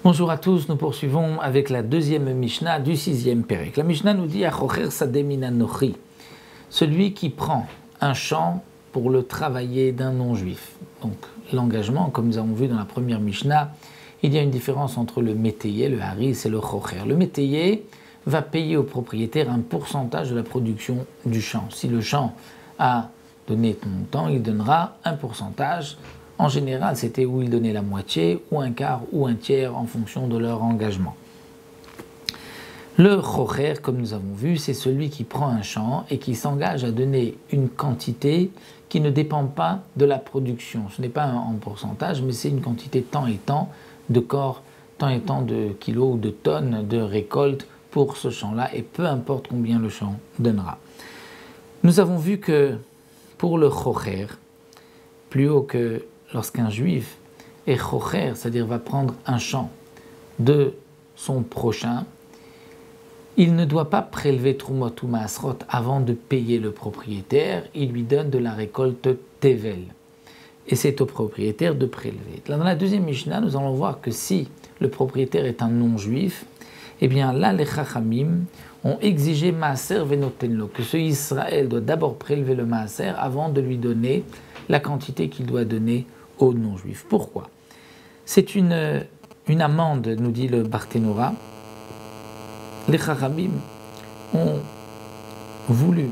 Bonjour à tous, nous poursuivons avec la deuxième Mishnah du sixième Pérek. La Mishnah nous dit Achocher Sadeh min Anochi, celui qui prend un champ pour le travailler d'un non-juif. Donc l'engagement, comme nous avons vu dans la première Mishnah, il y a une différence entre le métayer, le haris et le chocher. Le métayer va payer au propriétaire un pourcentage de la production du champ. Si le champ a donné ton montant, il donnera un pourcentage. En général, c'était où ils donnaient la moitié, ou un quart, ou un tiers, en fonction de leur engagement. Le chocher, comme nous avons vu, c'est celui qui prend un champ et qui s'engage à donner une quantité qui ne dépend pas de la production. Ce n'est pas en pourcentage, mais c'est une quantité tant et tant de corps, tant et tant de kilos ou de tonnes de récolte pour ce champ-là, et peu importe combien le champ donnera. Nous avons vu que pour le chocher, plus haut que lorsqu'un juif est chocher, c'est-à-dire va prendre un champ de son prochain, il ne doit pas prélever trumot ou maasrot avant de payer le propriétaire, il lui donne de la récolte tevel. Et c'est au propriétaire de prélever. Dans la deuxième Mishnah, nous allons voir que si le propriétaire est un non-juif, eh bien là, les Chachamim ont exigé maaser venotenlo, que ce Israël doit d'abord prélever le maaser avant de lui donner la quantité qu'il doit donner aux non-juifs. Pourquoi? C'est une amende, nous dit le Barthénora. Les Chachamim ont voulu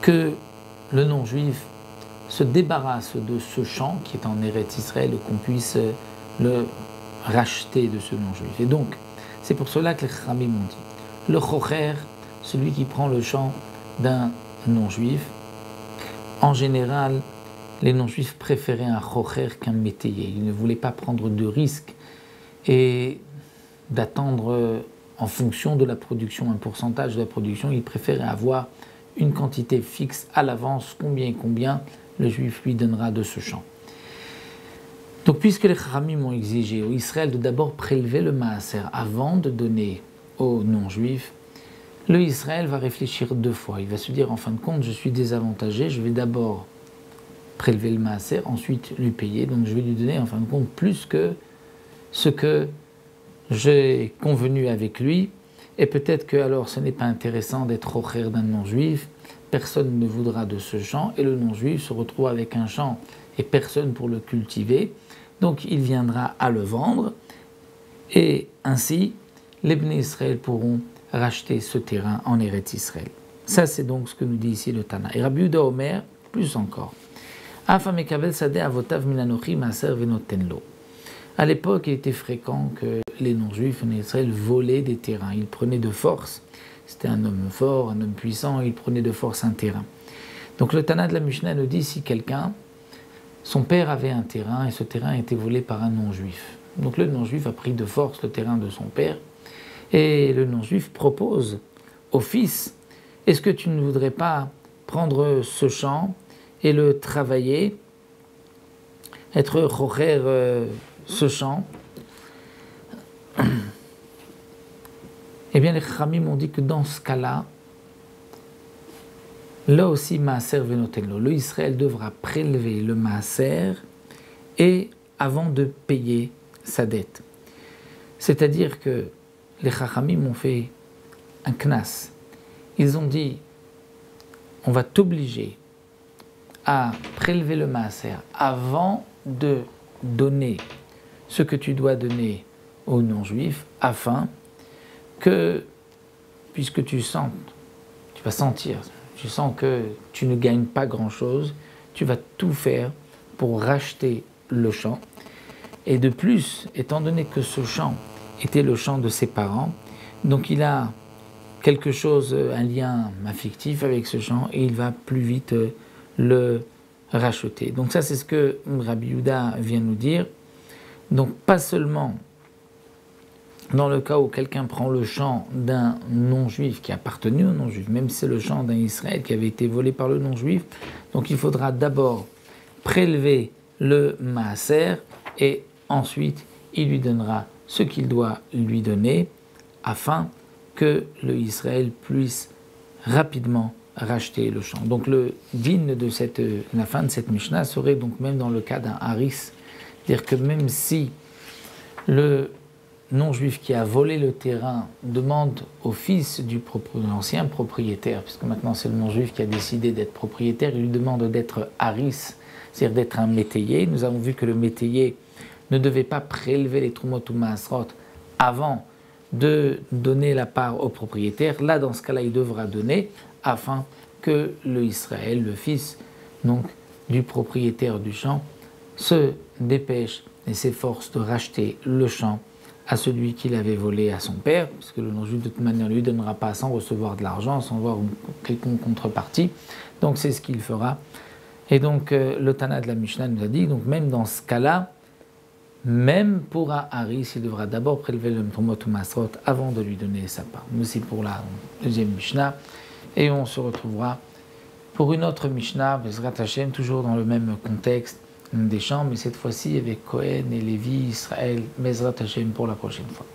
que le non-juif se débarrasse de ce champ qui est en Eretz Israël et qu'on puisse le racheter de ce non-juif. Et donc, c'est pour cela que les Chachamim ont dit le chocher, celui qui prend le champ d'un non-juif, en général, les non-juifs préféraient un chocher qu'un métayer. Ils ne voulaient pas prendre de risques et d'attendre en fonction de la production, un pourcentage de la production. Ils préféraient avoir une quantité fixe à l'avance, combien et combien le juif lui donnera de ce champ. Donc, puisque les Chachamim ont exigé au Israël de d'abord prélever le maaser avant de donner aux non-juifs, le Israël va réfléchir deux fois. Il va se dire, en fin de compte, je suis désavantagé, je vais d'abord prélever le maaser, ensuite lui payer, donc je vais lui donner, en fin de compte, plus que ce que j'ai convenu avec lui, et peut-être que alors ce n'est pas intéressant d'être chocher d'un non-juif, personne ne voudra de ce champ, et le non-juif se retrouve avec un champ et personne pour le cultiver, donc il viendra à le vendre, et ainsi les Bnei Israël pourront racheter ce terrain en Eretz Israël. Ça c'est donc ce que nous dit ici le Tana. Et Rabbi Yehuda Omer, plus encore. À l'époque, il était fréquent que les non-juifs en Israël volaient des terrains. Ils prenaient de force, c'était un homme fort, un homme puissant, il prenait de force un terrain. Donc le Tana de la Mishnah nous dit si quelqu'un, son père avait un terrain et ce terrain a été volé par un non-juif. Donc le non-juif a pris de force le terrain de son père et le non-juif propose au fils, est-ce que tu ne voudrais pas prendre ce champ et le travailler, être chocher ce champ? Eh bien, les Chachamim ont dit que dans ce cas-là, là aussi, maaser venotenlo, le Israël devra prélever le maaser et avant de payer sa dette. C'est-à-dire que les Chachamim ont fait un knas. Ils ont dit, on va t'obliger à prélever le maaser avant de donner ce que tu dois donner aux non-juifs, afin que, puisque tu vas sentir, tu sens que tu ne gagnes pas grand-chose, tu vas tout faire pour racheter le champ. Et de plus, étant donné que ce champ était le champ de ses parents, donc il a quelque chose, un lien affectif avec ce champ, et il va plus vite le racheter. Donc ça, c'est ce que Rabbi Yehuda vient nous dire. Donc pas seulement dans le cas où quelqu'un prend le champ d'un non-juif qui appartenait au non-juif, même si c'est le champ d'un Israël qui avait été volé par le non-juif, donc il faudra d'abord prélever le maaser et ensuite il lui donnera ce qu'il doit lui donner afin que le Israël puisse rapidement racheter le champ. Donc le din de la fin de cette Mishnah serait donc même dans le cas d'un haris, c'est-à-dire que même si le non-juif qui a volé le terrain demande au fils de l'ancien propriétaire, puisque maintenant c'est le non-juif qui a décidé d'être propriétaire, il lui demande d'être haris, c'est-à-dire d'être un métayer. Nous avons vu que le métayer ne devait pas prélever les trumot ou maasrot avant de donner la part au propriétaire. Là, dans ce cas-là, il devra donner afin que le Israël, le fils donc, du propriétaire du champ, se dépêche et s'efforce de racheter le champ à celui qui l'avait volé à son père, parce que le non-juif de toute manière ne lui donnera pas sans recevoir de l'argent, sans voir une quelconque contrepartie. Donc c'est ce qu'il fera. Et donc le Tana de la Mishnah nous a dit, donc même dans ce cas-là, même pour un haris, il devra d'abord prélever le trumot ou masrot avant de lui donner sa part. Nous aussi pour la deuxième Mishnah, et on se retrouvera pour une autre Mishnah, Bezrat Hashem, toujours dans le même contexte des champs, mais cette fois-ci avec Cohen et Lévi, Israël, Bezrat Hashem pour la prochaine fois.